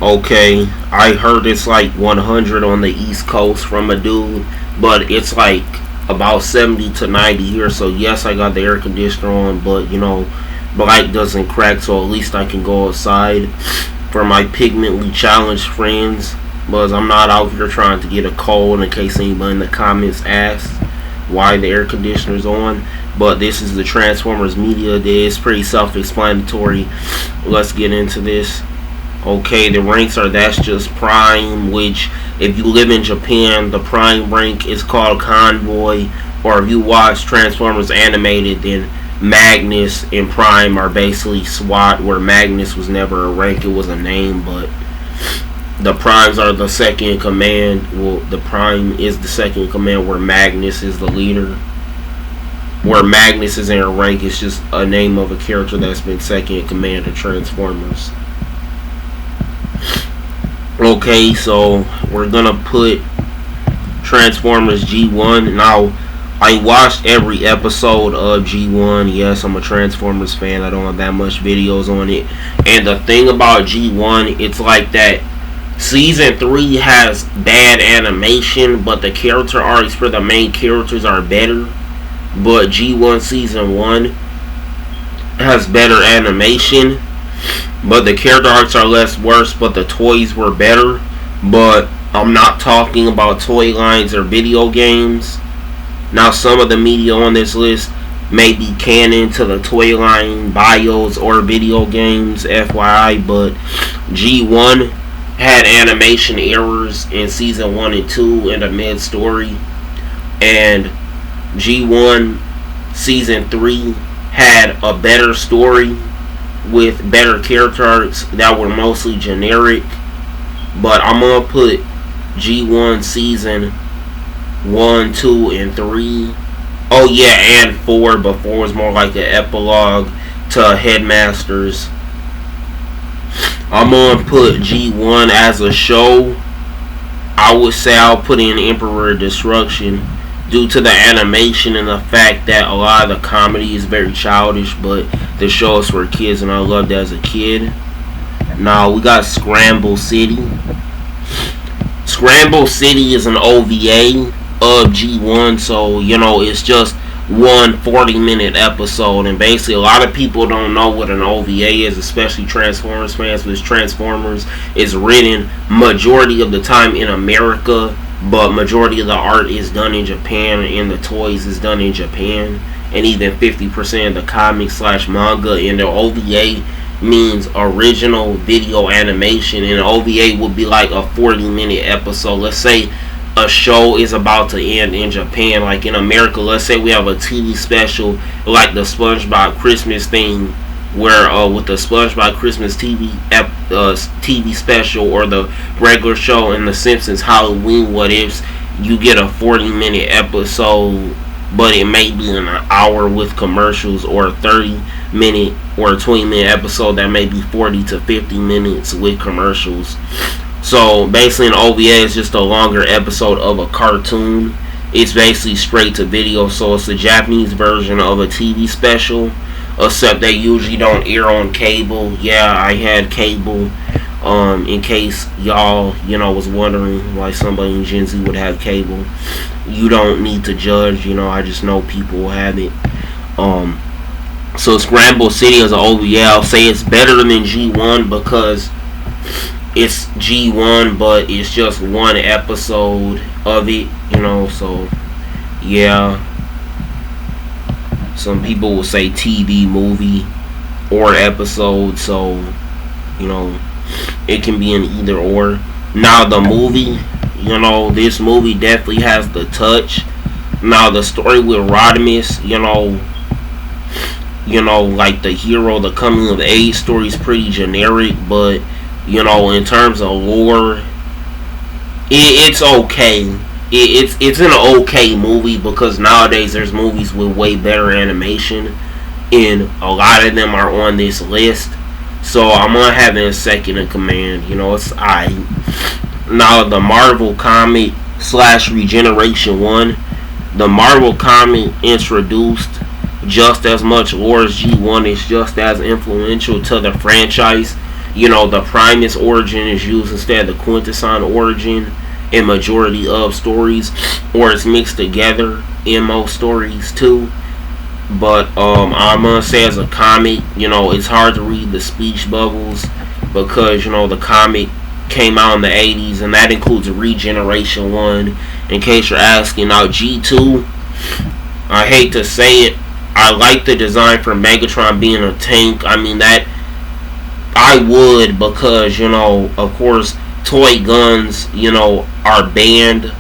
Okay, I heard it's like 100 on the East Coast from a dude, but it's like about 70 to 90 here. So yes, I got the air conditioner on, but light doesn't crack, so at least I can go outside. For my pigmently challenged friends, because I'm not out here trying to get a cold, in case anybody in the comments asks why the air conditioner's on. But this is the Transformers Media Day. It's pretty self-explanatory. Let's get into this. Okay, the ranks are that's just Prime, which if you live in Japan, the Prime rank is called Convoy, or if you watch Transformers Animated, then Magnus and Prime are basically SWAT, where Magnus was never a rank, it was a name, but the Primes are the second in command. Well, the Prime is the second in command, where Magnus is the leader. Where Magnus is in a rank, it's just a name of a character that's been second in command of Transformers. Okay, so we're gonna put Transformers G1. Now, I watched every episode of G1. Yes, I'm a Transformers fan. I don't have that much videos on it. And the thing about G1, it's like that Season 3 has bad animation, but the character arcs for the main characters are better. But G1 Season 1 has better animation, but the character arcs are less worse, but the toys were better. But I'm not talking about toy lines or video games. Now, some of the media on this list may be canon to the toy line, bios, or video games, FYI, but G1 had animation errors in Season 1 and 2 in the mid-story, and G1 Season 3 had a better story with better character arcs that were mostly generic. But I'm gonna put G1 Season 1, 2, and 3. Oh yeah, and 4. But 4 was more like an epilogue to Headmasters. I'm gonna put G1 as a show. I would say I'll put in Emperor Destruction, due to the animation and the fact that a lot of the comedy is very childish, but the show is for kids and I loved it as a kid. Now we got Scramble City. Scramble City is an OVA of G1, so it's just one 40-minute episode, and basically a lot of people don't know what an OVA is, especially Transformers fans, because Transformers is written majority of the time in America, but majority of the art is done in Japan, and the toys is done in Japan, and even 50% of the comics / manga. And the OVA means original video animation, and an OVA would be like a 40-minute episode. Let's say a show is about to end in Japan, like in America, let's say we have a TV special like the SpongeBob Christmas thing, where with the SpongeBob Christmas TV special, or the regular show in The Simpsons Halloween What Ifs, you get a 40-minute episode, but it may be an hour with commercials, or a 30-minute or a 20-minute episode that may be 40 to 50 minutes with commercials. So basically an OVA is just a longer episode of a cartoon. It's basically straight to video, so it's a Japanese version of a TV special, except they usually don't air on cable. Yeah, I had cable, in case y'all was wondering why somebody in Gen Z would have cable. You don't need to judge, I just know people have it. So Scramble City is an OVA. I'll say it's better than G1 because it's G1, but it's just one episode of it, so yeah. Some people will say TV, movie, or episode, so it can be an either or. Now the movie, this movie definitely has the touch. Now the story with Rodimus, like the hero, the coming of age story is pretty generic, but in terms of lore, it's okay. It's an okay movie, because nowadays there's movies with way better animation, and a lot of them are on this list. So I'm gonna have it in second in command. It's alright. Now the Marvel comic / Regeneration 1. The Marvel comic introduced just as much lore as G1. Is just as influential to the franchise. the Primus origin is used instead of the Quintesson origin in majority of stories, or it's mixed together in most stories too. But I'm gonna say as a comic, it's hard to read the speech bubbles because the comic came out in the 80s, and that includes Regeneration 1. In case you're asking, now G2, I hate to say it, I like the design for Megatron being a tank. I mean, that I would, because of course toy guns are banned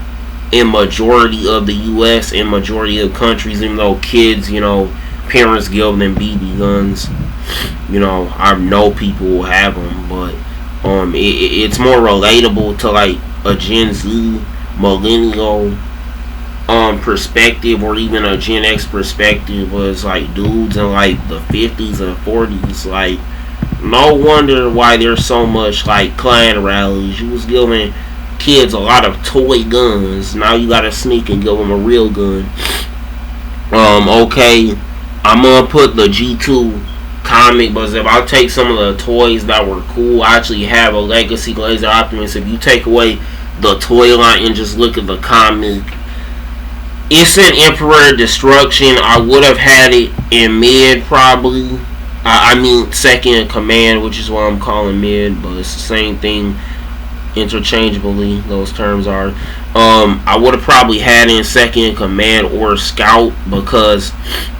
in majority of the US and majority of countries, even though kids, parents give them BB guns. I know people will have them, but it's more relatable to like a Gen Z, millennial perspective, or even a Gen X perspective, was like dudes in like the 50s and 40s. Like, no wonder why there's so much like Klan rallies. You was giving kids a lot of toy guns. Now you gotta sneak and give them a real gun. Okay, I'm gonna put the G2 comic, but if I take some of the toys that were cool, I actually have a Legacy Laser Optimus. If you take away the toy line and just look at the comic, it's an Emperor Destruction. I would have had it in mid, probably. I mean second in command, which is what I'm calling mid, but it's the same thing interchangeably, those terms are. I would have probably had it in second in command or scout, because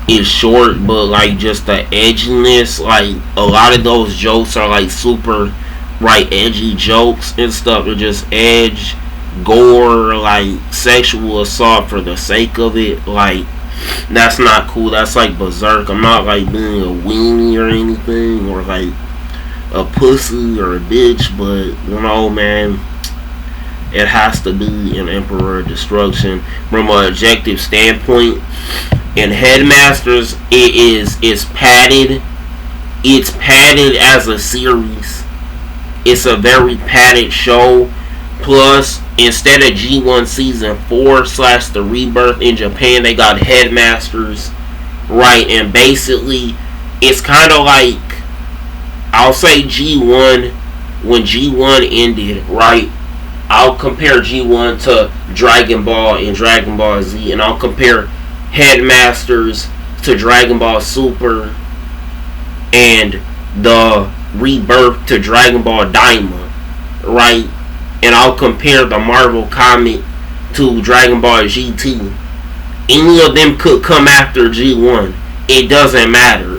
it's short, but like just the edginess, like a lot of those jokes are like super edgy jokes and stuff. They're just edge, gore, like sexual assault for the sake of it. Like, that's not cool. That's like berserk. I'm not like being a weenie or anything, or like a pussy or a bitch, but man, it has to be an Emperor Destruction from an objective standpoint. In Headmasters, it's padded. It's padded as a series. It's a very padded show. Plus, instead of G1 Season 4 / The Rebirth in Japan, they got Headmasters, right? And basically, it's kind of like, I'll say G1, when G1 ended, right? I'll compare G1 to Dragon Ball and Dragon Ball Z, and I'll compare Headmasters to Dragon Ball Super and the Rebirth to Dragon Ball Daima, right? And I'll compare the Marvel comic to Dragon Ball GT. Any of them could come after G1. It doesn't matter.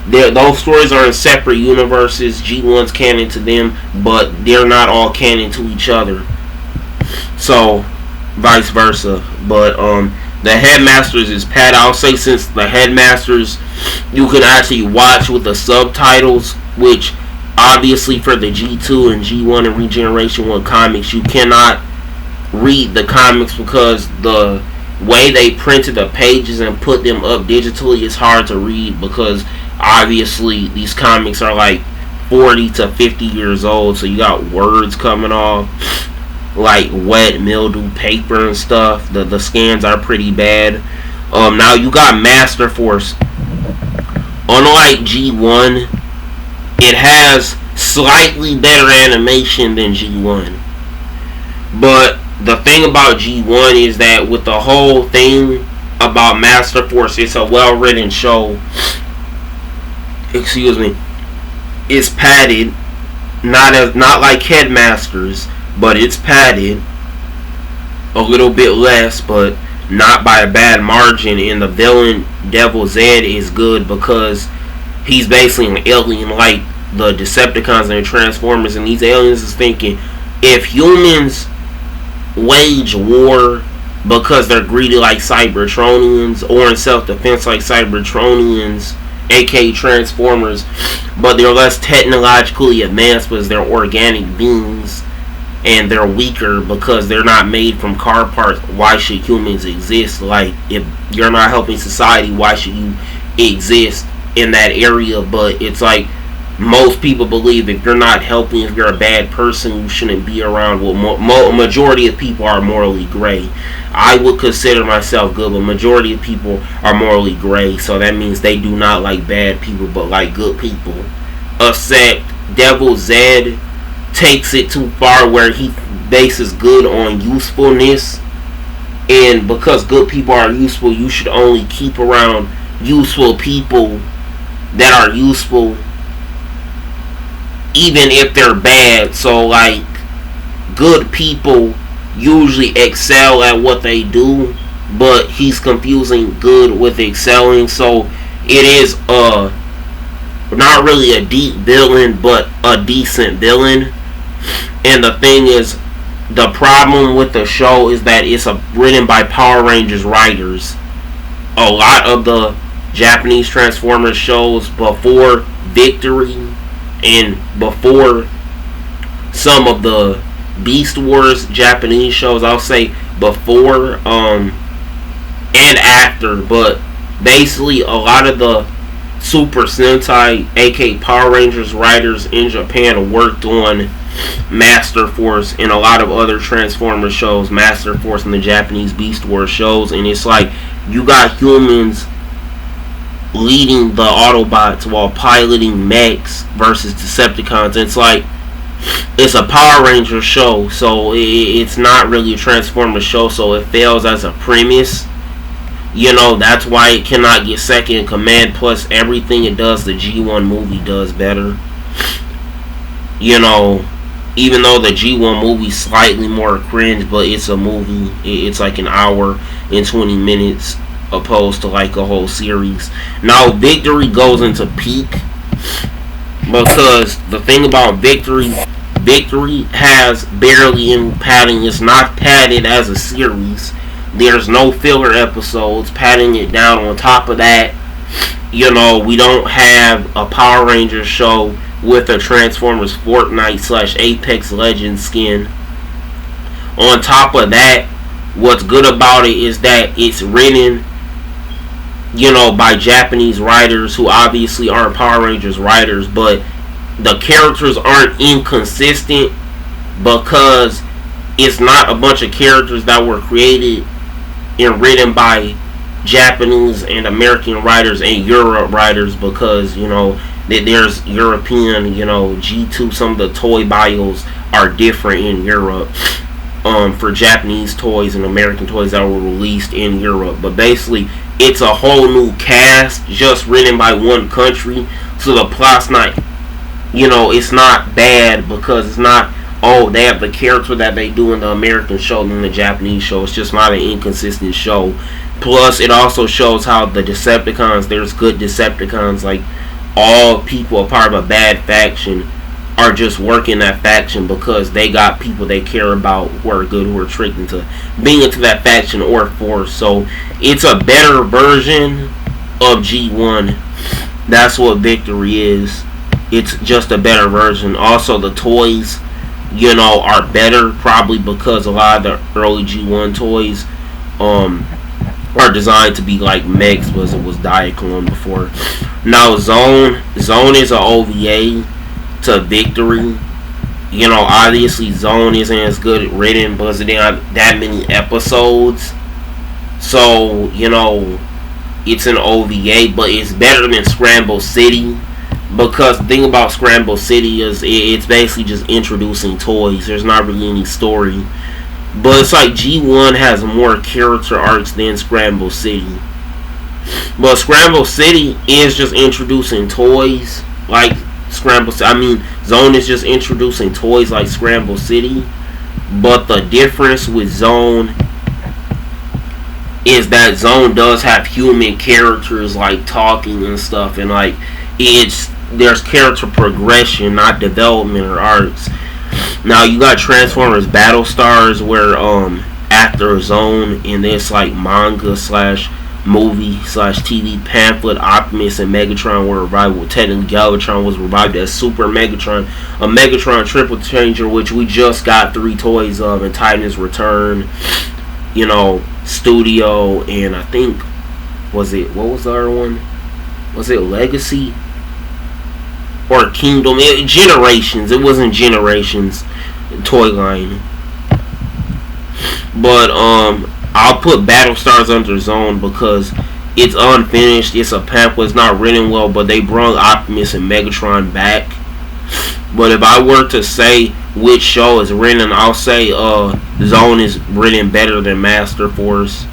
Those stories are in separate universes. G1's canon to them, but they're not all canon to each other. So, vice versa. But the Headmasters is padded. I'll say, since the Headmasters you can actually watch with the subtitles, which obviously for the G2 and G1 and Regeneration 1 comics, you cannot read the comics because the way they printed the pages and put them up digitally is hard to read, because obviously these comics are like 40 to 50 years old, so you got words coming off like wet mildew paper and stuff. The scans are pretty bad. Now you got Master Force. Unlike G1, it has slightly better animation than G1. But the thing about G1 is that with the whole thing about Master Force, it's a well-written show. Excuse me. It's padded, not like Headmasters, but it's padded a little bit less, but not by a bad margin. And the villain Devil Zed is good because he's basically an alien like the Decepticons and the Transformers, and these aliens is thinking, if humans wage war because they're greedy like Cybertronians, or in self-defense like Cybertronians, aka Transformers, but they're less technologically advanced because they're organic beings and they're weaker because they're not made from car parts, why should humans exist? Like, if you're not helping society, why should you exist in that area? But it's like, most people believe if you're not helping, if you're a bad person, you shouldn't be around. Well, majority of people are morally gray. I would consider myself good, but majority of people are morally gray, so that means they do not like bad people but like good people, except Devil Zed takes it too far where he bases good on usefulness, and because good people are useful, you should only keep around useful people that are useful even if they're bad. So like, good people usually excel at what they do, but he's confusing good with excelling. So it is not really a deep villain, but a decent villain. And the thing is, the problem with the show is that it's written by Power Rangers writers. A lot of the Japanese Transformers shows before Victory and before some of the Beast Wars Japanese shows, I'll say before and after, but basically a lot of the Super Sentai, aka Power Rangers writers in Japan worked on Master Force and a lot of other Transformers shows, Master Force and the Japanese Beast Wars shows. And it's like, you got humans leading the Autobots while piloting mechs versus Decepticons. It's like, it's a Power Rangers show, so it's not really a Transformers show, so it fails as a premise. You know, that's why it cannot get second in command. Plus, everything it does, the G1 movie does better. You know, even though the G1 movie's slightly more cringe, but it's a movie. It's like an hour and 20 minutes opposed to like a whole series. Now, Victory goes into peak because the thing about Victory has barely any padding. It's not padded as a series. There's no filler episodes padding it down. On top of that, you know, we don't have a Power Rangers show with a Transformers Fortnite / Apex Legends skin. On top of that, what's good about it is that it's written, you know, by Japanese writers who obviously aren't Power Rangers writers, but the characters aren't inconsistent because it's not a bunch of characters that were created and written by Japanese and American writers and Europe writers, because, you know, there's European, you know, G2, some of the toy bios are different in Europe for Japanese toys and American toys that were released in Europe. But basically, it's a whole new cast just written by one country, so the plot's not, you know, it's not bad because it's not, oh, they have the character that they do in the American show than the Japanese show. It's just not an inconsistent show. Plus, it also shows how the Decepticons, there's good Decepticons, like all people a part of a bad faction are just working that faction because they got people they care about who are good, who are tricked into being into that faction or force. So it's a better version of G1. That's what Victory is. It's just a better version. Also, the toys, you know, are better, probably because a lot of the early G1 toys are designed to be like mechs, because it was Diaclone before. Now, Zone is an OVA to Victory. You know, obviously Zone isn't as good written because it didn't have that many episodes. So, you know, it's an OVA, but it's better than Scramble City. Because the thing about Scramble City is it's basically just introducing toys. There's not really any story. But it's like G1 has more character arcs than Scramble City. But Scramble City is just introducing toys like Scramble City. I mean, Zone is just introducing toys like Scramble City. But the difference with Zone is that Zone does have human characters like talking and stuff, and like there's character progression, not development or arcs. Now you got Transformers Battlestars, where after Zone in this like manga / movie / TV pamphlet, Optimus and Megatron were revived. Well, technically Galvatron was revived as Super Megatron, a Megatron Triple Changer, which we just got 3 toys of in Titan's Return, you know, Studio, and I think, what was the other one? Was it Legacy? Or Kingdom? Generations. It wasn't Generations toy line. But I'll put Battlestars under Zone because it's unfinished. It's a pamphlet. It's not written well, but they brought Optimus and Megatron back. But if I were to say which show is written, I'll say Zone is written better than Master Force.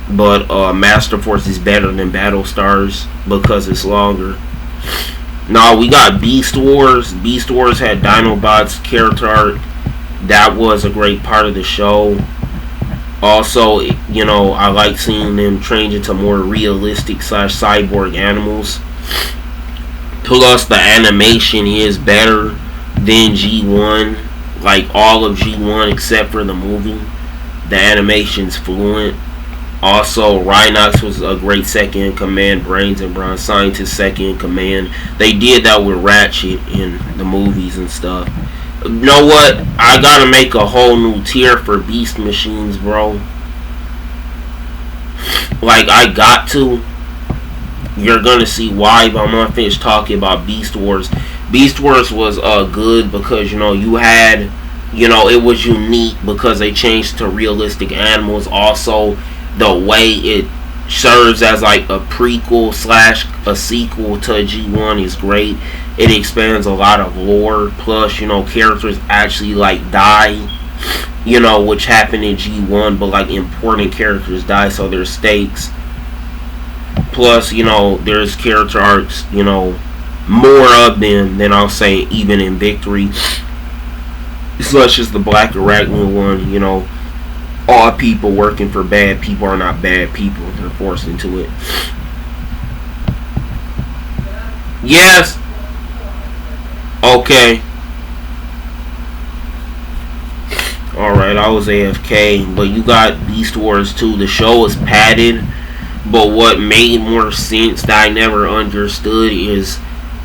But Master Force is better than Battlestars because it's longer. Now we got Beast Wars. Beast Wars had Dinobot's character arc. That was a great part of the show. Also, I like seeing them change into more realistic / cyborg animals. Plus, the animation is better than G1. Like all of G1 except for the movie. The animation's fluent. Also, Rhinox was a great second in command. Brains and Bronze Scientist second in command. They did that with Ratchet in the movies and stuff. You know what? I gotta make a whole new tier for Beast Machines, bro. Like, I got to. You're gonna see why, but I'm not finished talking about Beast Wars. Beast Wars was good because, you had, it was unique because they changed to realistic animals. Also, the way it serves as like a prequel / a sequel to G1 is great. It expands a lot of lore. Plus, characters actually like die, which happened in G1, but like important characters die, so there's stakes. Plus, there's character arcs, more of them than I'll say even in Victory. Such as the Black Arachnoid one, all people working for bad people are not bad people. They're forced into it. Yes. Okay. Alright, I was AFK. But you got Beast Wars 2. The show is padded. But what made more sense that I never understood is,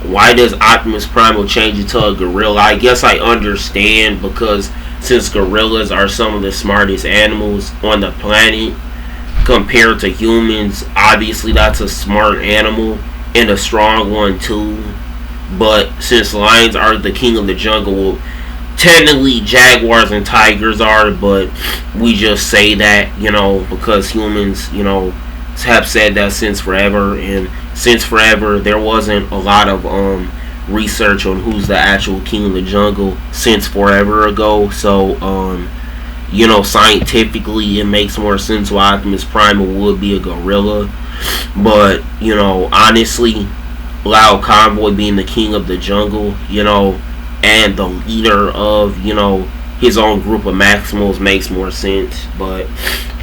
why does Optimus Primal change into a gorilla? I guess I understand, because since gorillas are some of the smartest animals on the planet compared to humans, obviously that's a smart animal and a strong one too. But since lions are the king of the jungle, well, technically jaguars and tigers are, but we just say that, because humans, have said that since forever, and since forever there wasn't a lot of research on who's the actual king of the jungle since forever ago. So scientifically it makes more sense why Optimus Primal would be a gorilla. But honestly, Loud Convoy being the king of the jungle, and the leader of his own group of Maximals makes more sense. But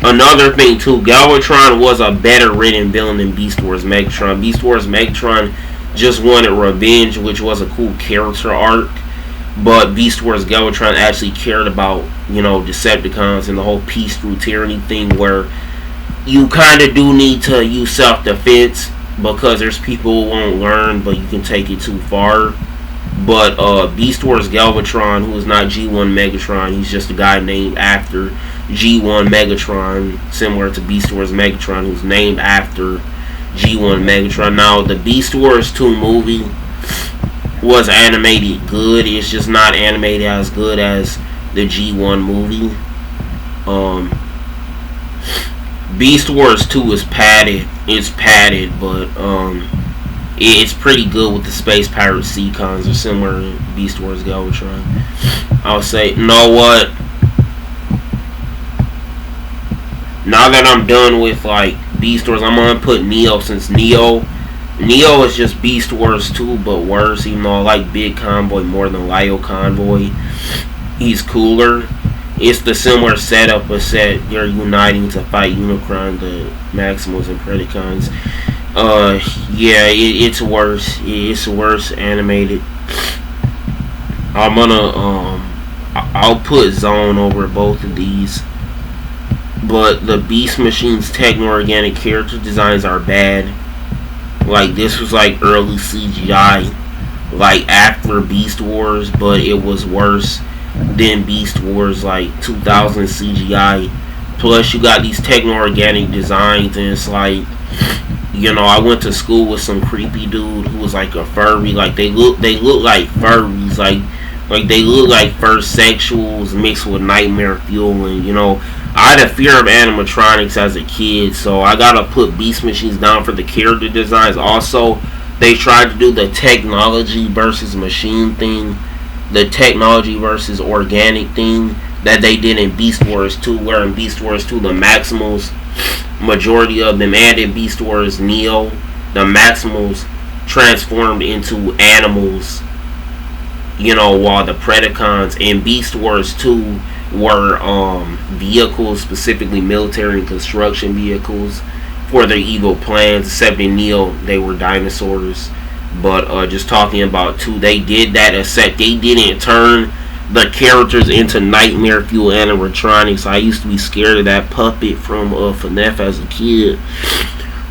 another thing too, Galvatron was a better written villain than Beast Wars Megatron. Beast Wars Megatron just wanted revenge, which was a cool character arc. But Beast Wars Galvatron actually cared about, Decepticons and the whole peace through tyranny thing, where you kind of do need to use self-defense because there's people who won't learn, but you can take it too far. But Beast Wars Galvatron, who is not G1 Megatron, he's just a guy named after G1 Megatron, similar to Beast Wars Megatron, who's named after G1 Megatron. Now, the Beast Wars 2 movie was animated good. It's just not animated as good as the G1 movie. Beast Wars 2 is padded. It's padded, but it's pretty good with the Space Pirate Seacons. They're similar to Beast Wars Galvatron. I'll say, you know what? Now that I'm done with like Beast Wars, I'm gonna put Neo, since Neo is just Beast Wars 2 but worse. Even though I like Big Convoy more than Lio Convoy, he's cooler. It's the similar setup, but you're uniting to fight Unicron, the Maximals and Predacons. Yeah, it's worse. It's worse animated. I'll put Zone over both of these. But the Beast Machine's techno-organic character designs are bad. Like, this was like early CGI, like after Beast Wars, but it was worse than Beast Wars, like 2000 CGI. Plus, you got these techno-organic designs, and it's like, I went to school with some creepy dude who was like a furry. Like, they look like furries, like they look like first sexuals mixed with nightmare fuel. And I had a fear of animatronics as a kid, so I gotta put Beast Machines down for the character designs. Also, They tried to do the technology versus machine thing, the technology versus organic thing that they did in Beast Wars 2, where in Beast Wars 2 the Maximals, majority of them, and in Beast Wars Neo, the Maximals transformed into animals, while the Predacons in Beast Wars 2 were vehicles, specifically military and construction vehicles for their evil plans, except in Neo they were dinosaurs. But just talking about 2, they did that, except they didn't turn the characters into nightmare fuel animatronics. I used to be scared of that puppet from FNAF as a kid.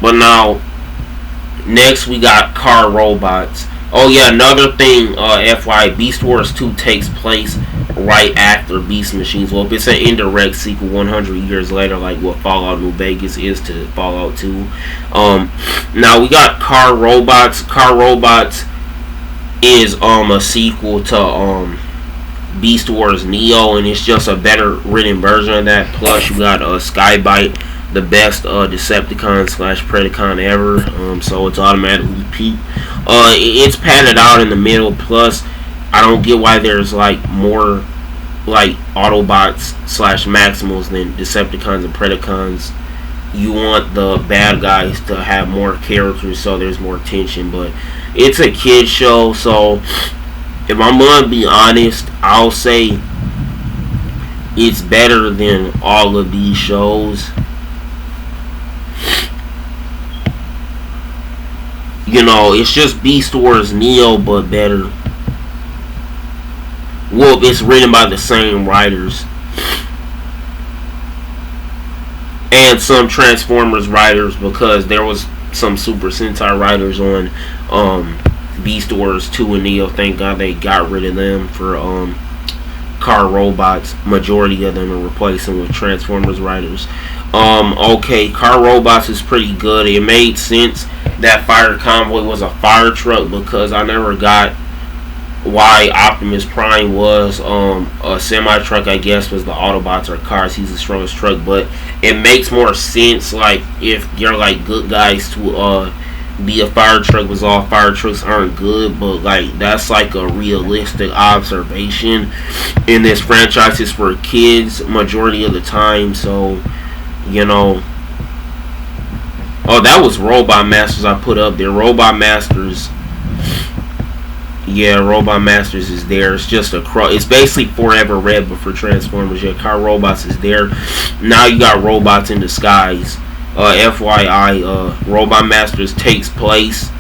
But now, next we got car robots. Oh yeah, another thing, FYI, Beast Wars 2 takes place right after Beast Machines. Well, if it's an indirect sequel 100 years later, like what Fallout New Vegas is to Fallout 2. Now we got car robots. Car robots is a sequel to Beast Wars Neo, and it's just a better written version of that. Plus you got Skybite, the best Decepticon / Predacon ever, so it's automatically peak. It's padded out in the middle. Plus, I don't get why there's like more like Autobots / Maximals than Decepticons and Predacons. You want the bad guys to have more characters, so there's more tension. But it's a kid show, so if I'm gonna be honest, I'll say it's better than all of these shows. It's just Beast Wars Neo, but better. Well, it's written by the same writers. And some Transformers writers, because there was some Super Sentai writers on Beast Wars 2 and Neo. Thank God they got rid of them for car robots. Majority of them are replacing with Transformers writers. Okay, car robots is pretty good. It made sense that Fire Convoy was a fire truck, because I never got why Optimus Prime was a semi-truck. I guess was the Autobots or cars. He's the strongest truck, but it makes more sense, like, if you're like good guys to be a fire truck, because all fire trucks aren't good. But like, that's like a realistic observation. In this franchise, is for kids majority of the time, so Oh, that was Robot Masters I put up there. Robot Masters. Yeah, Robot Masters is there. It's just it's basically Forever Red, but for Transformers. Yeah, Car Robots is there. Now you got Robots in Disguise. FYI, Robot Masters takes place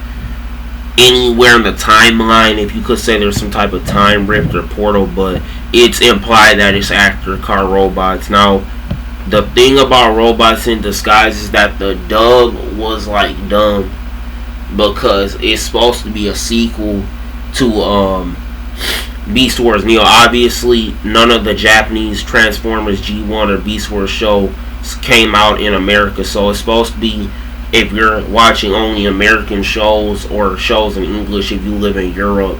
anywhere in the timeline. If you could say there's some type of time rift or portal, but it's implied that it's after Car Robots. Now, the thing about Robots in Disguise is that the dub was like dumb, because it's supposed to be a sequel to Beast Wars Neo. Obviously, none of the Japanese Transformers G1 or Beast Wars show came out in America, so it's supposed to be, if you're watching only American shows or shows in English, if you live in Europe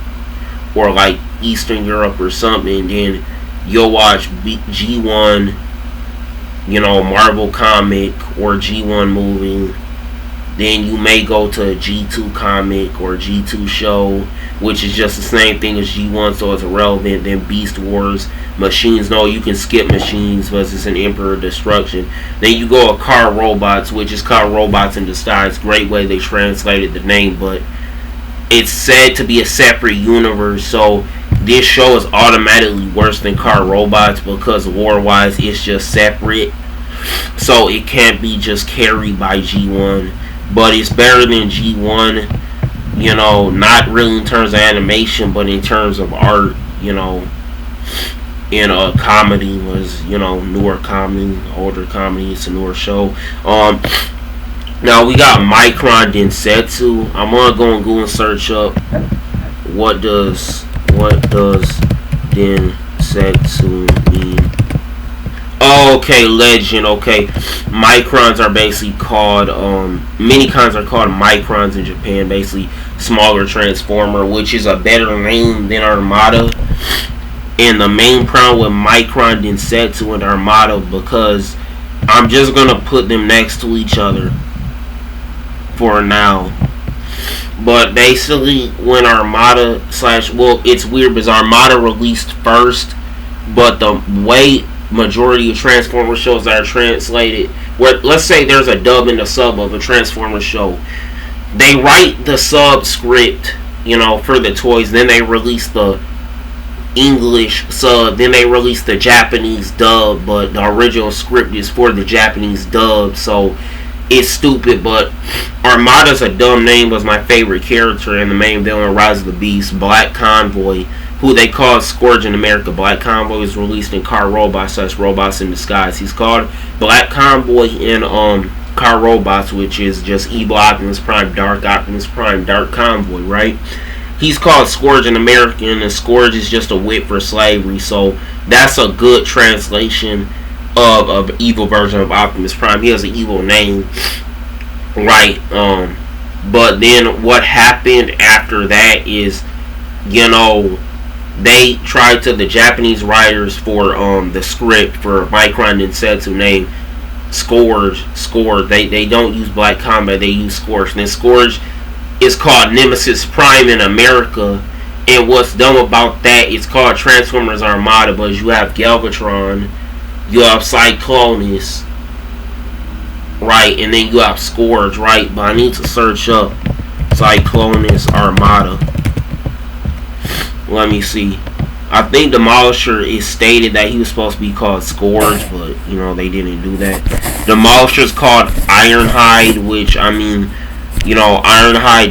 or like Eastern Europe or something, then you'll watch G1, Marvel comic or G1 movie. Then you may go to a G2 comic or G2 show, which is just the same thing as G1, so it's irrelevant. Then Beast Wars, Machines. No, you can skip Machines because it's an Emperor Destruction. Then you go to Car Robots, which is Car Robots in Disguise. Great way they translated the name, but it's said to be a separate universe, so this show is automatically worse than Car Robots, because lore-wise it's just separate, so it can't be just carried by G1. But it's better than G1, not really in terms of animation, but in terms of art, in a comedy was, newer comedy, older comedy. It's a newer show. Now we got Micron Densetsu. I'm gonna go and Google and search up what does Densetsu mean. Oh, okay, Legend. Okay, Microns are basically called Minicons are called Microns in Japan. Basically, smaller Transformer, which is a better name than Armada. And the main problem with Micron Densetsu and Armada, because I'm just gonna put them next to each other for now. But basically, when Armada slash, well, it's weird because Armada released first, but the way majority of Transformers shows that are translated, where let's say there's a dub and a sub of a Transformers show, they write the sub script, for the toys, then they release the English sub, then they release the Japanese dub, but the original script is for the Japanese dub, so it's stupid. But Armada's a dumb name, was my favorite character in the main villain Rise of the Beast. Black Convoy, who they call Scourge in America. Black Convoy was released in Car Robots / Robots in Disguise. He's called Black Convoy in Car Robots, which is just Evil Optimus Prime, Dark Optimus Prime, Dark Convoy, right? He's called Scourge in America, and Scourge is just a whip for slavery, so that's a good translation of an evil version of Optimus Prime. He has an evil name, right? But then what happened after that is, they tried to, the Japanese writers for the script for Micron Densetsu name Scourge. They don't use Black Combat, they use Scourge. And then Scourge is called Nemesis Prime in America. And what's dumb about that, it's called Transformers Armada, but you have Galvatron, you have Cyclonus, right? And then you have Scourge, right? But I need to search up Cyclonus Armada. Let me see. I think Demolisher is stated that he was supposed to be called Scourge, but they didn't do that. Demolisher's called Ironhide, which Ironhide,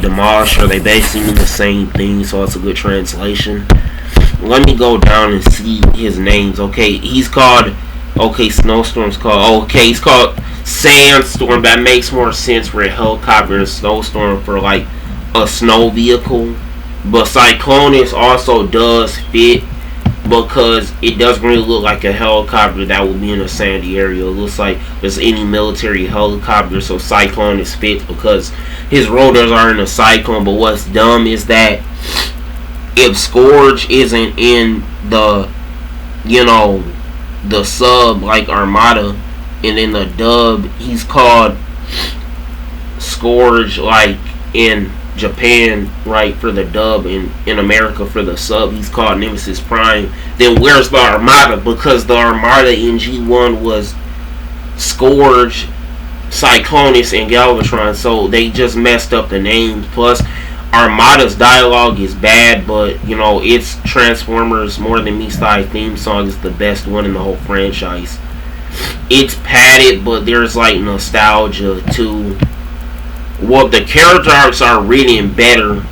Demolisher, they basically mean the same thing, so it's a good translation. Let me go down and see his names. Okay, he's called, Snowstorm's called, he's called Sandstorm. That makes more sense for a helicopter and Snowstorm for like a snow vehicle. But Cyclonus also does fit because it doesn't really look like a helicopter that would be in a sandy area. It looks like there's any military helicopter, so Cyclonus fits because his rotors are in a cyclone. But what's dumb is that if Scourge isn't in the sub like Armada, and in the dub he's called Scourge like in Japan, right, for the dub, and in America for the sub he's called Nemesis Prime, then where's the Armada? Because the Armada in G1 was Scourge, Cyclonus, and Galvatron, so they just messed up the names. Plus Armada's dialogue is bad, but it's Transformers More Than Me Style theme song is the best one in the whole franchise. It's padded, but there's like nostalgia too. Well, the character arcs are written better.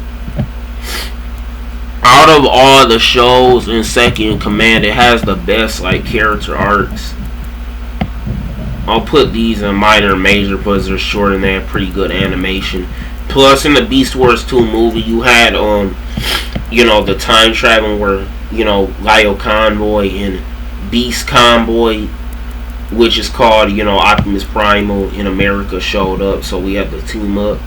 Out of all the shows in Second in Command, it has the best character arcs. I'll put these in minor and major because they're short and they have pretty good animation. Plus, in the Beast Wars 2 movie, you had the time traveling where Lio Convoy and Beast Convoy, which is called, Optimus Primal in America, showed up, so we have to team up.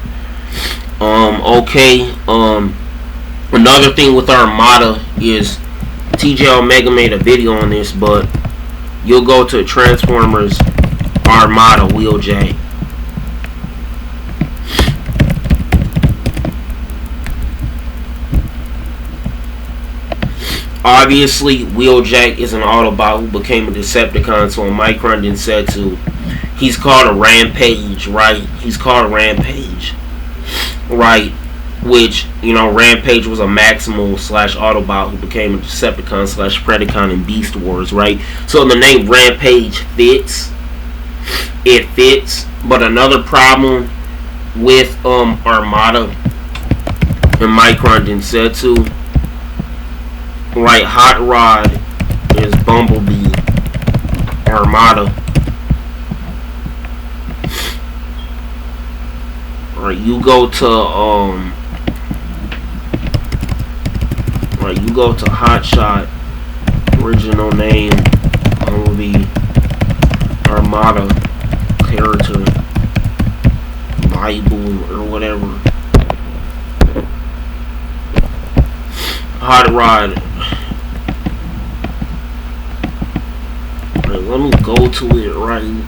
Another thing with Armada is TJ Omega made a video on this, but you'll go to Transformers Armada Wheeljack. Obviously, Wheeljack is an Autobot who became a Decepticon, so in Micron Densetsu, he's called a Rampage, right? He's called Rampage, right? Which, Rampage was a Maximal / Autobot who became a Decepticon / Predacon in Beast Wars, right? So the name Rampage fits. It fits. But another problem with Armada and Micron Densetsu, right, Hot Rod is Bumblebee Armada. Right, you go to Hot Shot, original name Bumblebee Armada, character Bible or whatever. Hot Rod. Right, let me go to it right.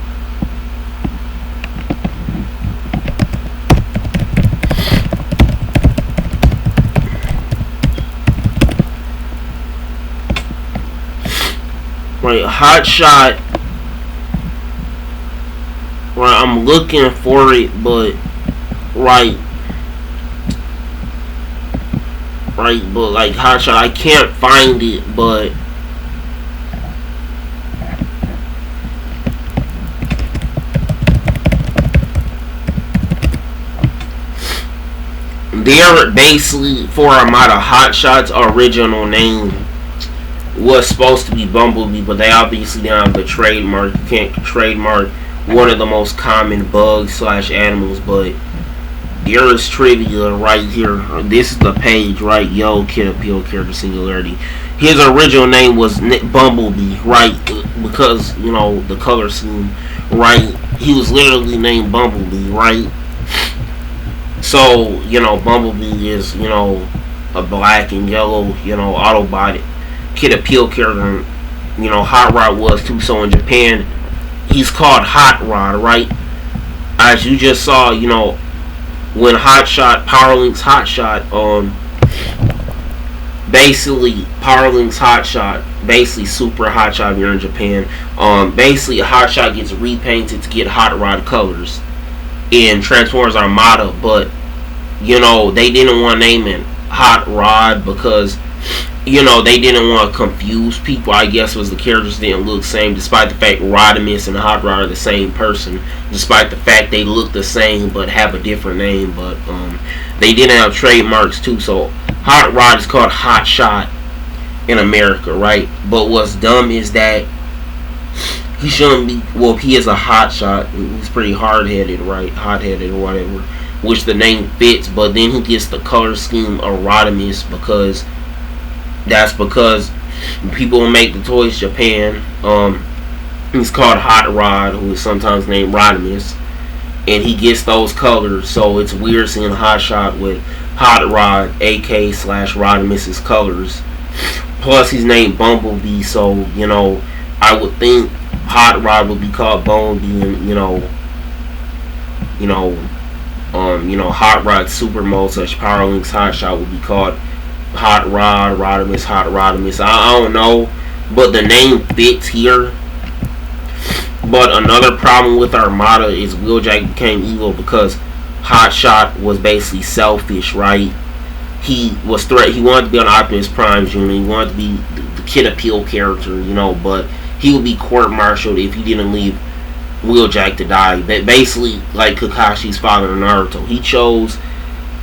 Right, Hot Shot. Right, I'm looking for it, but right, but like Hot Shot, I can't find it, but they're basically for Armada. Hot Shot's original name was supposed to be Bumblebee, but they obviously don't have the trademark. You can't trademark one of the most common bugs slash animals, but there is trivia right here. This is the page, right? Yo, Kid Appeal Character Singularity. His original name was Bumblebee, right? Because, you know, the color scheme, right? He was literally named Bumblebee, right? So, you know, Bumblebee is, you know, a black and yellow, you know, Autobot Kid Appeal character. You know, Hot Rod was too. So in Japan, he's called Hot Rod, right? As you just saw, you know, when Hot Shot, Power Link's Hot Shot, basically Power Link's Hot Shot, basically Super Hot Shot if you're in Japan. Basically Hot Shot gets repainted to get Hot Rod colors in Transformers Armada, but you know they didn't want to name it Hot Rod because you know they didn't want to confuse people. I guess was the characters didn't look the same, despite the fact Rodimus and Hot Rod are the same person, despite the fact they look the same but have a different name. But they didn't have trademarks too, so Hot Rod is called Hot Shot in America, right? But what's dumb is that he shouldn't be. Well, he is a hot shot. He's pretty hard-headed, right? Hot-headed or whatever, which the name fits. But then he gets the color scheme of Rodimus because that's because people who make the toys Japan. He's called Hot Rod, who is sometimes named Rodimus, and he gets those colors. So it's weird seeing Hot Shot with Hot Rod, AK / Rodimus's colors. Plus, he's named Bumblebee, so you know I would think Hot Rod would be called Bumblebee, and Hot Rod Super Mode / Power Link's Hot Shot would be called Hot Rod, Rodimus, Hot Rodimus. I don't know, but the name fits here. But another problem with Armada is Wheeljack became evil because Hot Shot was basically selfish, right? He was He wanted to be on Optimus Prime's unit. He wanted to be the Kid Appeal character, you know, but he would be court-martialed if he didn't leave Wheeljack to die. Basically, like Kakashi's father in Naruto, he chose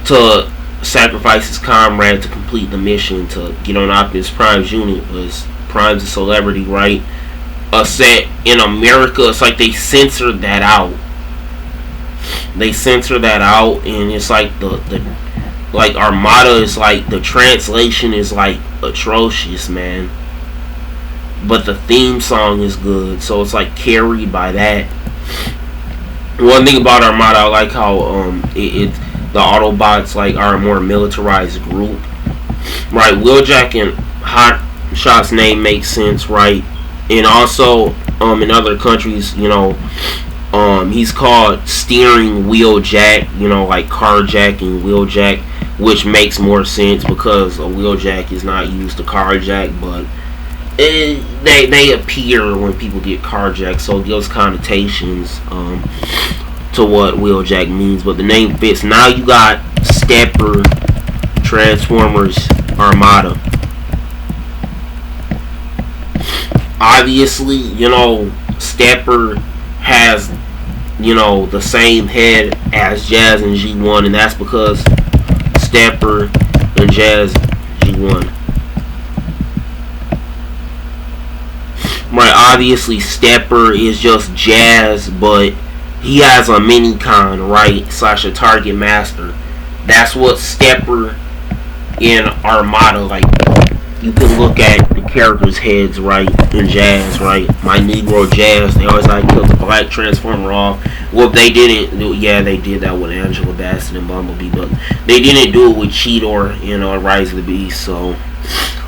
to sacrifice his comrade to complete the mission to get on Optimus Prime's unit. Because Prime's a celebrity, right? Set in America, it's like they censored that out. They censored that out, and it's like like Armada is like the translation is like atrocious, man. But the theme song is good, so it's like carried by that. One thing about Armada, I like how the Autobots like are a more militarized group, right? Wheeljack and Hot Shot's name makes sense, right? And also in other countries, you know, he's called Steering Wheeljack, you know, like carjacking Wheeljack, which makes more sense because a wheeljack is not used to carjack, but they appear when people get carjacked, so it gives connotations to what wheeljack means. But the name fits. Now you got Stepper Transformers Armada. Obviously, you know, Stepper has, you know, the same head as Jazz and G1, and that's because Stepper and Jazz G1. Right, obviously Stepper is just Jazz, but he has a mini-con, right, / a target master. That's what Stepper in Armada, like, you can look at the characters' heads, right, in Jazz, right? My Negro Jazz, they always like kill the black Transformer off. Well, they didn't do, yeah, they did that with Angela Bassett and Bumblebee, but they didn't do it with Cheetor, you know, Rise of the Beast. So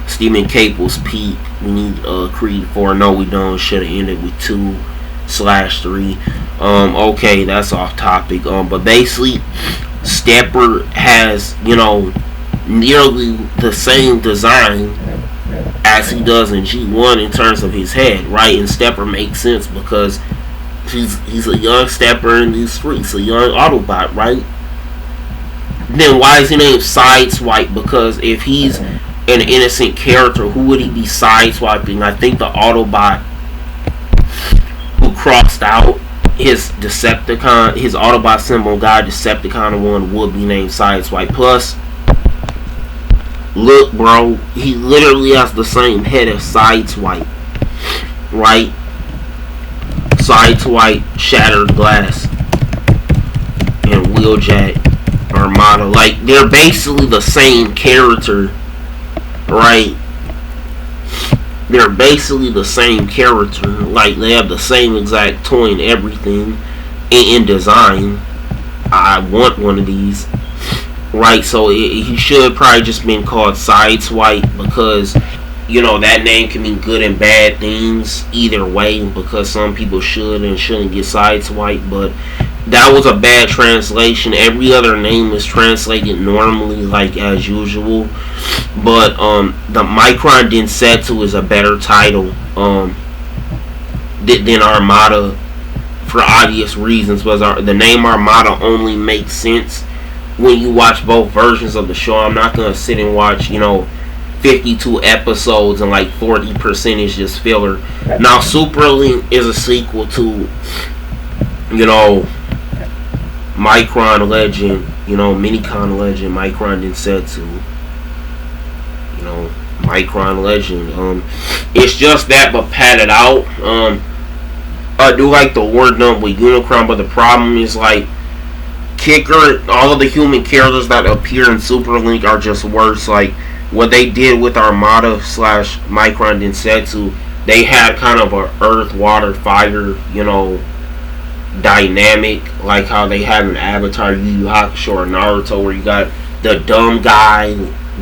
Stephen Capel's peak. We need Creed 4. No, we don't. Should have ended with 2/3. Okay, that's off topic. But basically, Stepper has, you know, nearly the same design as he does in G1 in terms of his head, right? And Stepper makes sense because he's a young Stepper in these streets, a young Autobot, right? Then why is he named Sideswipe? Because if he's an innocent character, who would he be sideswiping? I think the Autobot who crossed out his Decepticon, his Autobot symbol guy, Decepticon one, would be named Sideswipe. Plus, look, bro, he literally has the same head as Sideswipe, right? Sideswipe, Shattered Glass, and Wheeljack Armada. Like, they're basically the same character, right? They're basically the same character. Like, they have the same exact toy and everything in design. I want one of these, right? So he should probably just been called Sideswipe because, you know, that name can mean good and bad things either way, because some people should and shouldn't get Sideswipe. But that was a bad translation. Every other name is translated normally, like as usual. But the Micron Densetsu is a better title than Armada for obvious reasons. Because the name Armada only makes sense when you watch both versions of the show. I'm not gonna sit and watch, you know, 52 episodes and like 40% is just filler. Now, Super Link is a sequel to, you know, Micron Legend, you know, Minicon Legend, Micron Densetsu, you know, Micron Legend. It's just that, but padded out. I do like the War Dump with Unicron, but the problem is, like, all of the human characters that appear in Super Link are just worse. Like, what they did with Armada / Micron Densetsu, they had kind of a earth, water, fire, you know, dynamic, like how they had an Avatar, Yu Yu Hakusho, or Naruto, where you got the dumb guy,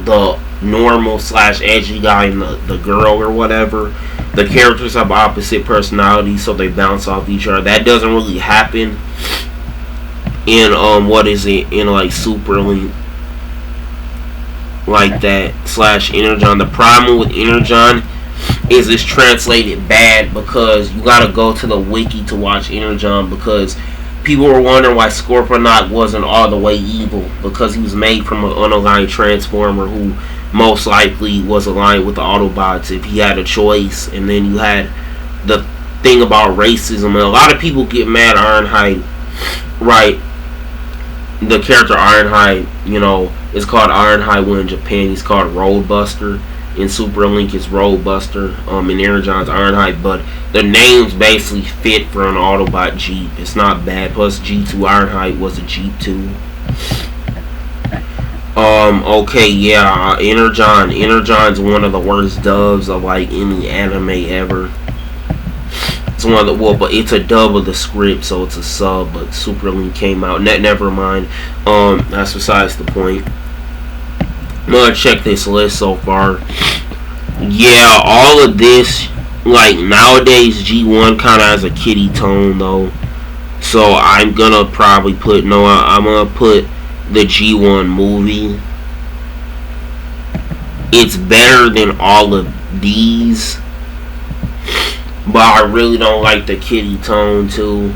the normal / edgy guy, and the girl or whatever. The characters have opposite personalities, so they bounce off each other. That doesn't really happen in in like Super Link like that / Energon. The problem with Energon is it's translated bad, because you gotta go to the wiki to watch Energon, because people were wondering why Scorponok wasn't all the way evil, because he was made from an unaligned Transformer who most likely was aligned with the Autobots if he had a choice. And then you had the thing about racism, and a lot of people get mad Ironhide, right? The character Ironhide, you know, is called Ironhide when in Japan he's called Roadbuster. In Super Link is Roadbuster. In Energon's Ironhide, but the names basically fit for an Autobot Jeep. It's not bad. Plus G2 Ironhide was a Jeep too. Okay, yeah, Energon's one of the worst dubs of like any anime ever. It's one of the, but it's a dub of the script, so it's a sub. But Super Link came out. Never mind. That's besides the point. I'm gonna check this list so far. Yeah, all of this, like, nowadays G1 kind of has a kiddie tone though, so I'm gonna probably put I'm gonna put the G1 movie. It's better than all of these, but I really don't like the kiddie tone too.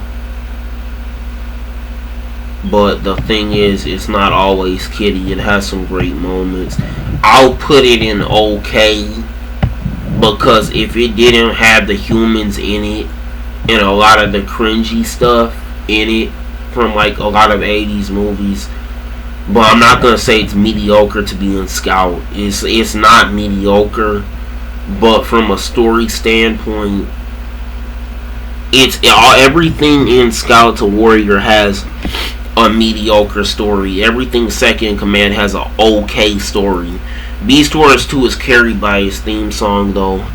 But the thing is, it's not always kiddie. It has some great moments. I'll put it in okay, because if it didn't have the humans in it and a lot of the cringy stuff in it from like a lot of 80s movies, but I'm not gonna say it's mediocre to be in Scout. It's not mediocre, but from a story standpoint, everything in Scout to Warrior has a mediocre story. Everything Second in Command has an okay story. Beast Wars 2 is carried by his theme song though,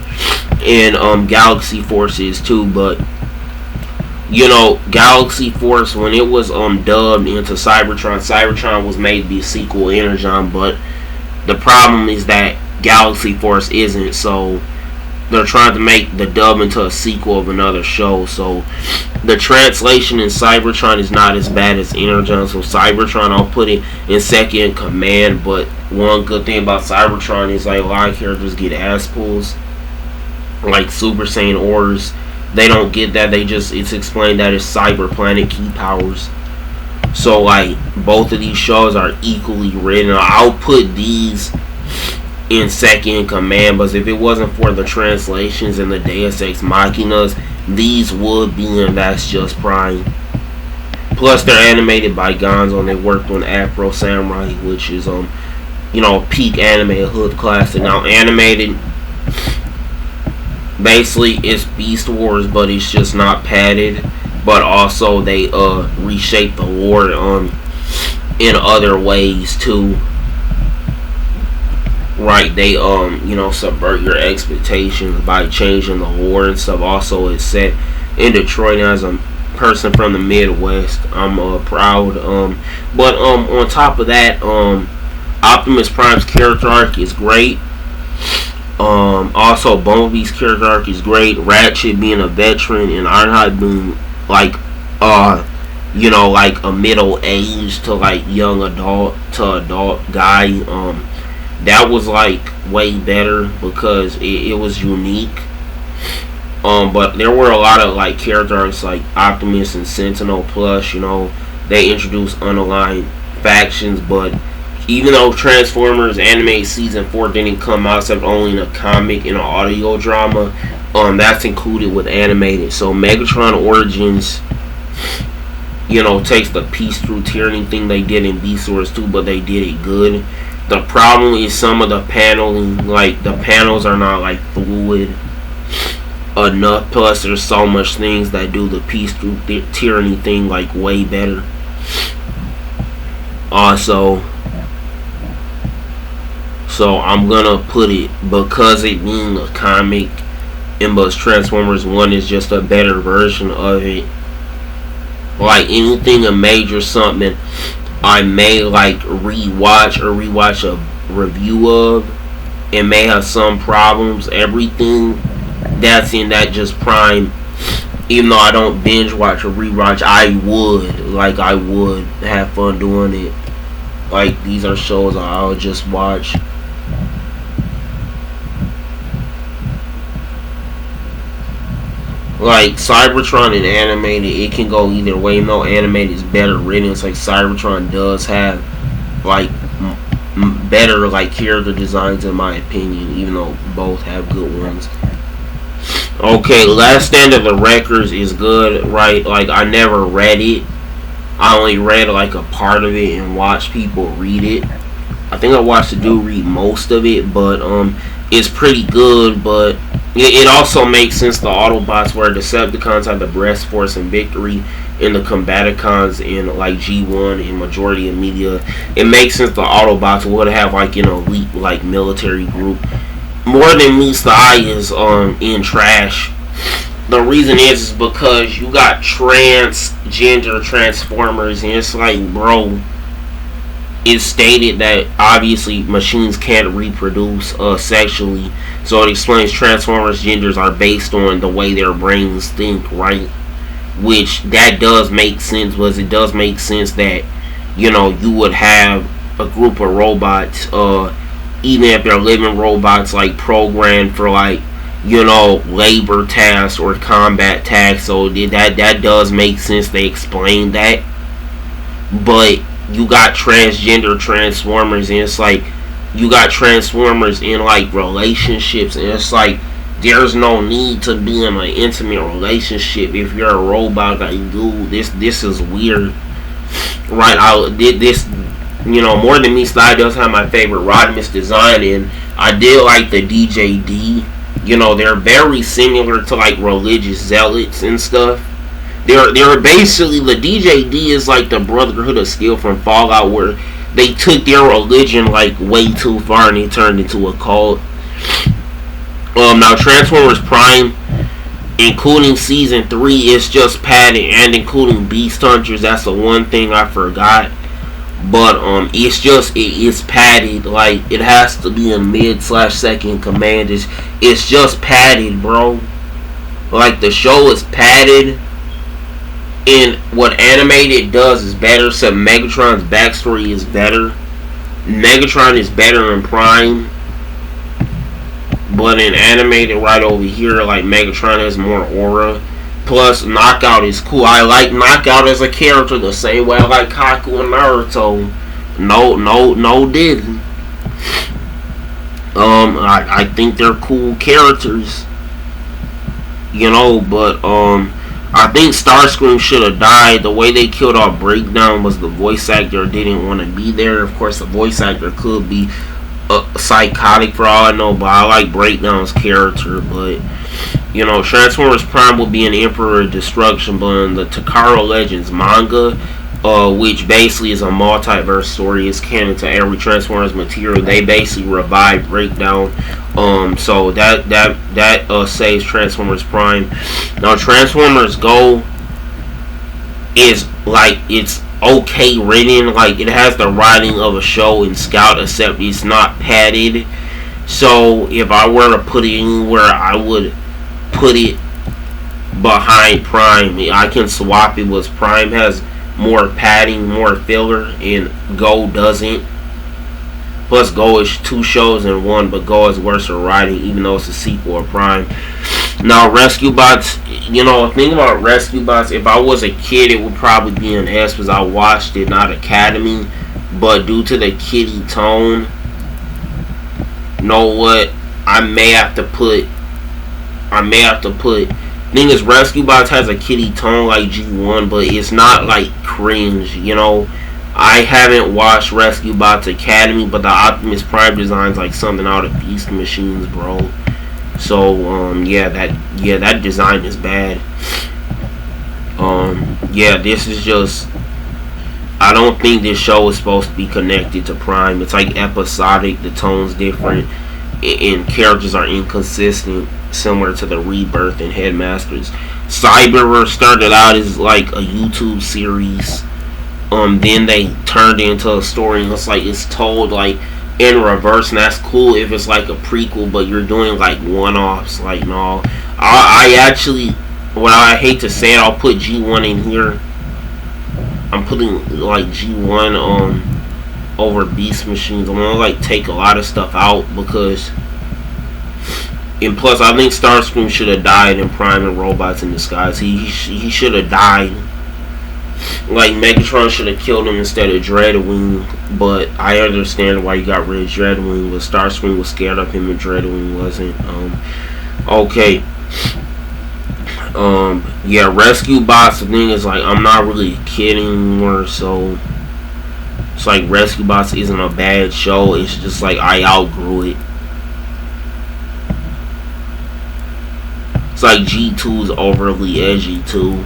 and Galaxy Force is too. But you know, Galaxy Force, when it was dubbed into Cybertron was made to be a sequel to Energon, but the problem is that Galaxy Force isn't. So they're trying to make the dub into a sequel of another show. So the translation in Cybertron is not as bad as Energon. So Cybertron, I'll put it in second in command. But one good thing about Cybertron is like a lot of characters get ass pulls, like Super Saiyan orders. They don't get that. It's explained that it's Cyber Planet key powers. So like both of these shows are equally written. I'll put these in second in command, but if it wasn't for the translations and the Deus Ex Machinas, these would be in That's Just Prime. Plus they're animated by Gonzo, and they worked on Afro Samurai, which is peak anime, hood classic. Now animated, basically it's Beast Wars, but it's just not padded. But also they reshape the lore in other ways too. Right, they subvert your expectations by changing the lore and stuff. Also, it's set in Detroit. And as a person from the Midwest, I'm proud. But on top of that, Optimus Prime's character arc is great. Also, Bumblebee's character arc is great. Ratchet being a veteran and Ironhide being like a middle aged to like young adult to adult guy. That was like way better because it was unique. But there were a lot of like character arcs like Optimus and Sentinel. Plus, they introduced unaligned factions. But even though Transformers Anime Season 4 didn't come out except only in a comic and an audio drama, that's included with animated. So Megatron Origins, takes the peace through tyranny thing they did in Beast Wars 2, but they did it good. The problem is some of the paneling, like the panels are not like fluid enough. Plus there's so much things that do the peace through tyranny thing like way better. Also, so I'm gonna put it, because it being a comic and but Transformers 1 is just a better version of it. Like anything a major something I may like rewatch a review of, and may have some problems. Everything that's in That Just Prime, even though I don't binge watch or rewatch, I would have fun doing it. Like these are shows I'll just watch. Like Cybertron and animated, it can go either way. Even though animated is better written, it's like Cybertron does have like better like character designs in my opinion, even though both have good ones. Okay, Last Stand of the Wreckers is good, right? Like I never read it. I only read like a part of it and watched people read it. I think I watched the dude read most of it, but it's pretty good. But it also makes sense the Autobots were Decepticons had the breast force and victory in the Combaticons in like G1 in majority of media. It makes sense the Autobots would have like an elite like military group. More than meets the eye is in trash. The reason is because you got transgender Transformers, and it's like, bro, it's stated that obviously machines can't reproduce sexually, so it explains Transformers genders are based on the way their brains think, right? Which that does make sense, because it does make sense that you would have a group of robots, even if they're living robots, like programmed for like labor tasks or combat tasks. So that does make sense. They explain that. But you got transgender Transformers, and it's like you got Transformers in like relationships, and it's like there's no need to be in an intimate relationship if you're a robot. Like, dude, this is weird, right? More than me, Sly does have my favorite Rodimus design, and I did like the DJD. They're very similar to like religious zealots and stuff. They're basically, the DJD is like the Brotherhood of Steel from Fallout, where they took their religion like way too far and they turned into a cult. Now Transformers Prime, including season 3, is just padded, and including Beast Hunters. That's the one thing I forgot. but it's padded. Like, it has to be a mid/second command. It's just padded, bro. Like, the show is padded, and what animated does is better. So Megatron's backstory is better. Megatron is better in Prime, but in animated right over here, like, Megatron has more aura. Plus, Knockout is cool. I like Knockout as a character the same way I like Kaku and Naruto. No, didn't. I think they're cool characters, but I think Starscream should have died. The way they killed off Breakdown was the voice actor didn't want to be there. Of course, the voice actor could be psychotic for all I know, but I like Breakdown's character. But Transformers Prime will be an Emperor of Destruction, but in the Takara Legends manga, which basically is a multiverse story, is canon to every Transformers material. They basically revive Breakdown, so that saves Transformers Prime. Now, Transformers Go is like, it's okay written, like, it has the writing of a show in Scout, except it's not padded. So if I were to put it anywhere, I would put it behind Prime. I can swap it with Prime has more padding, more filler, and Go doesn't. Plus, Go is 2 shows in one, but Go is worse for writing, even though it's a sequel of Prime. Now, Rescue Bots, the thing about Rescue Bots, if I was a kid, it would probably be an S, because I watched it, not Academy. But due to the kiddie tone, I may have to put. Thing is, Rescue Bots has a kiddie tone like G1, but it's not like cringe. I haven't watched Rescue Bots Academy, but the Optimus Prime design's like something out of Beast Machines, bro. So that design is bad. This is just. I don't think this show is supposed to be connected to Prime. It's like episodic. The tone's different, and characters are inconsistent, similar to the Rebirth and Headmasters. Cyberverse started out as like a YouTube series. Then they turned it into a story, and it's told like in reverse, and that's cool if it's like a prequel, but you're doing like one-offs. Like, no, I actually, well, I hate to say it, I'll put G1 in here. I'm putting like G1 over Beast Machines. I'm gonna like take a lot of stuff out, because, and plus I think Starscream should have died in Prime and Robots in Disguise. He should have died. Like, Megatron should have killed him instead of Dreadwing, but I understand why you got rid of Dreadwing, but Starscream was scared of him and Dreadwing wasn't. Okay. Rescue Bots, the thing is, like, I'm not really kidding anymore, so it's like Rescue Bots isn't a bad show, it's just like I outgrew it. It's like G2's overly edgy too.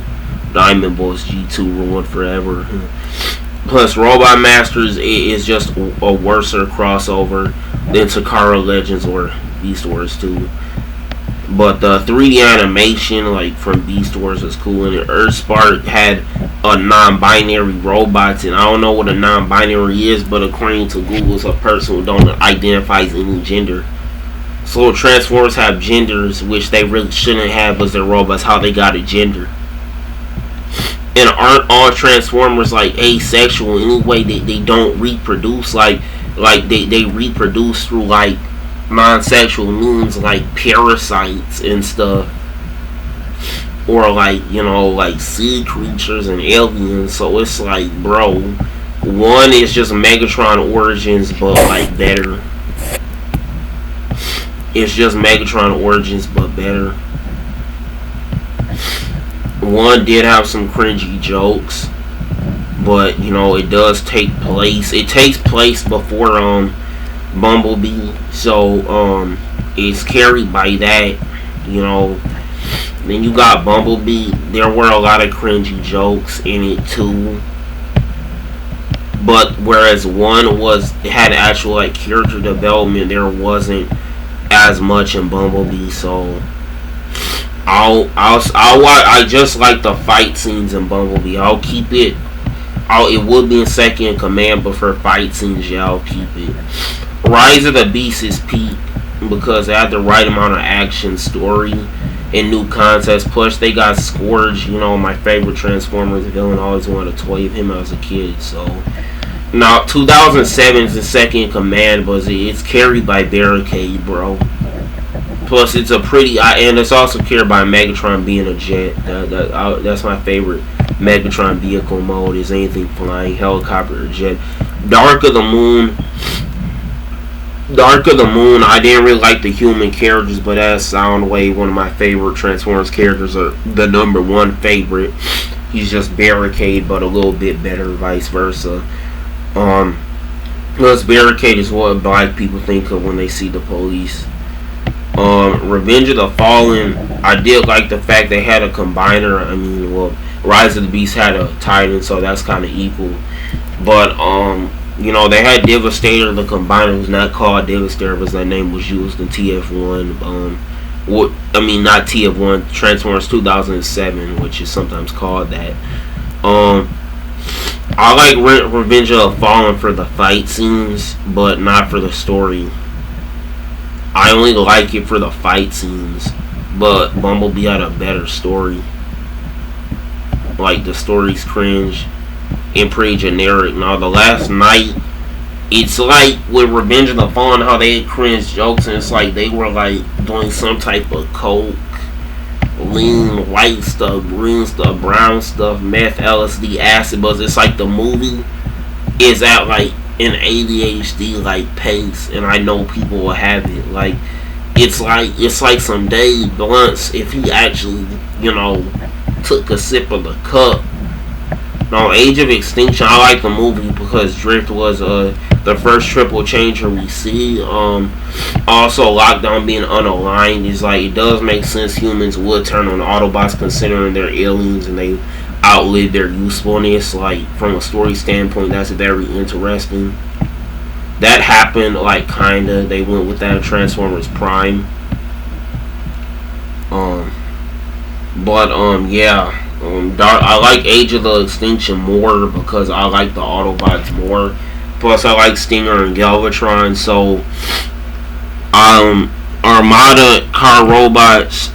Diamond Boss G2 ruined forever. Plus, Robot Masters is just a worser crossover than Takara Legends or Beast Wars 2. But the 3D animation, like, from Beast Wars is cool, and Earthspark had a non-binary robots, and I don't know what a non-binary is, but according to Google, it's a person who don't identify as any gender. So Transformers have genders, which they really shouldn't have, because they're robots. How they got a gender? And aren't all Transformers like asexual anyway? They don't reproduce, like they reproduce through like non-sexual means, like parasites and stuff, or like like sea creatures and aliens. So it's like, bro, one is just Megatron Origins, but like better. It's just Megatron Origins, but better. One did have some cringy jokes, but it does take place. It takes place before Bumblebee, so it's carried by that. Then you got Bumblebee. There were a lot of cringy jokes in it too, but whereas one had actual like character development, there wasn't as much in Bumblebee. So I just like the fight scenes in Bumblebee. I'll keep it Oh, it would be in second in command, but for fight scenes, yeah, I'll keep it. Rise of the Beast is peak because they had the right amount of action, story, and new concepts. Plus, they got Scourge, my favorite Transformers villain. I always wanted a toy of him as a kid. So, now 2007 is the second in command, but it's carried by Barricade, bro. Plus, it's a pretty, and it's also carried by Megatron being a jet. That's my favorite Megatron vehicle mode. Is anything flying, helicopter or jet. Dark of the Moon. I didn't really like the human characters, but that's Soundwave, one of my favorite Transformers characters, or the number one favorite. He's just Barricade, but a little bit better, vice versa. Plus, Barricade is what black people think of when they see the police. Revenge of the Fallen, I did like the fact they had a combiner. I mean, well, Rise of the Beast had a Titan, so that's kind of equal. But they had Devastator. The combiner was not called Devastator, but that name was used in TF1. Not TF1, Transformers 2007, which is sometimes called that. I like Revenge of the Fallen for the fight scenes, but not for the story. I only like it for the fight scenes, but Bumblebee had a better story. Like, the story's cringe and pretty generic. Now, The Last Night, it's like with Revenge of the Fallen, how they had cringe jokes, and it's like they were like doing some type of coke, lean, white stuff, green stuff, brown stuff, meth, LSD, acid buzz. It's like the movie is at like an ADHD like pace, and I know people will have it. Like, it's like some Dave Blunts if he actually took a sip of the cup. Now, Age of Extinction, I like the movie because Drift was the first triple changer we see. Also, Lockdown being unaligned is like, it does make sense humans would turn on Autobots considering they're aliens and they outlive their usefulness. Like, from a story standpoint, that's very interesting. That happened, like, kinda. They went with that in Transformers Prime. I like Age of the Extinction more because I like the Autobots more. Plus, I like Stinger and Galvatron. So, Armada, car robots,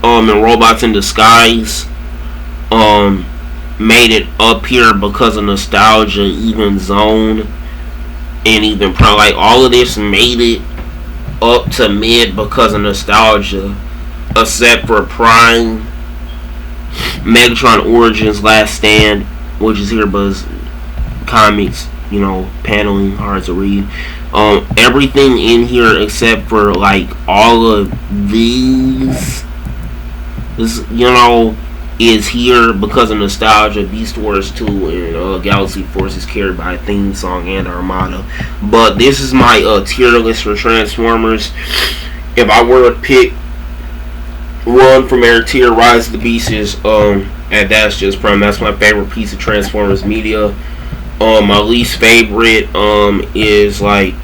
and robots in disguise, made it up here because of nostalgia. Even Zone, and even like all of this made it up to mid because of nostalgia, except for Prime, Megatron Origins, Last Stand, which is here, but comics, paneling, hard to read. Everything in here except for like all of these, is here because of nostalgia. Beast Wars 2 and Galaxy Force is carried by a theme song and Armada. But this is my tier list for Transformers. If I were to pick one from every tier, Rise of the Beast is and that's just Prime. That's my favorite piece of Transformers media. My least favorite is like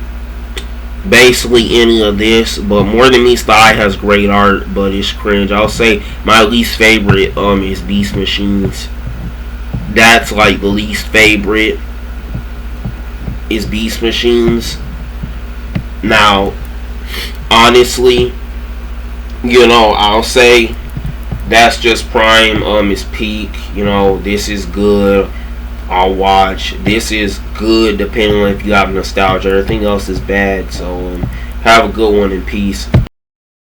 basically any of this, but More Than Meets the Eye has great art, but it's cringe. I'll say my least favorite is Beast Machines. That's like the least favorite is Beast Machines. Now, honestly, I'll say that's just Prime. Is peak. This is good. I'll watch. This is good depending on if you have nostalgia. Everything else is bad. So have a good one in peace.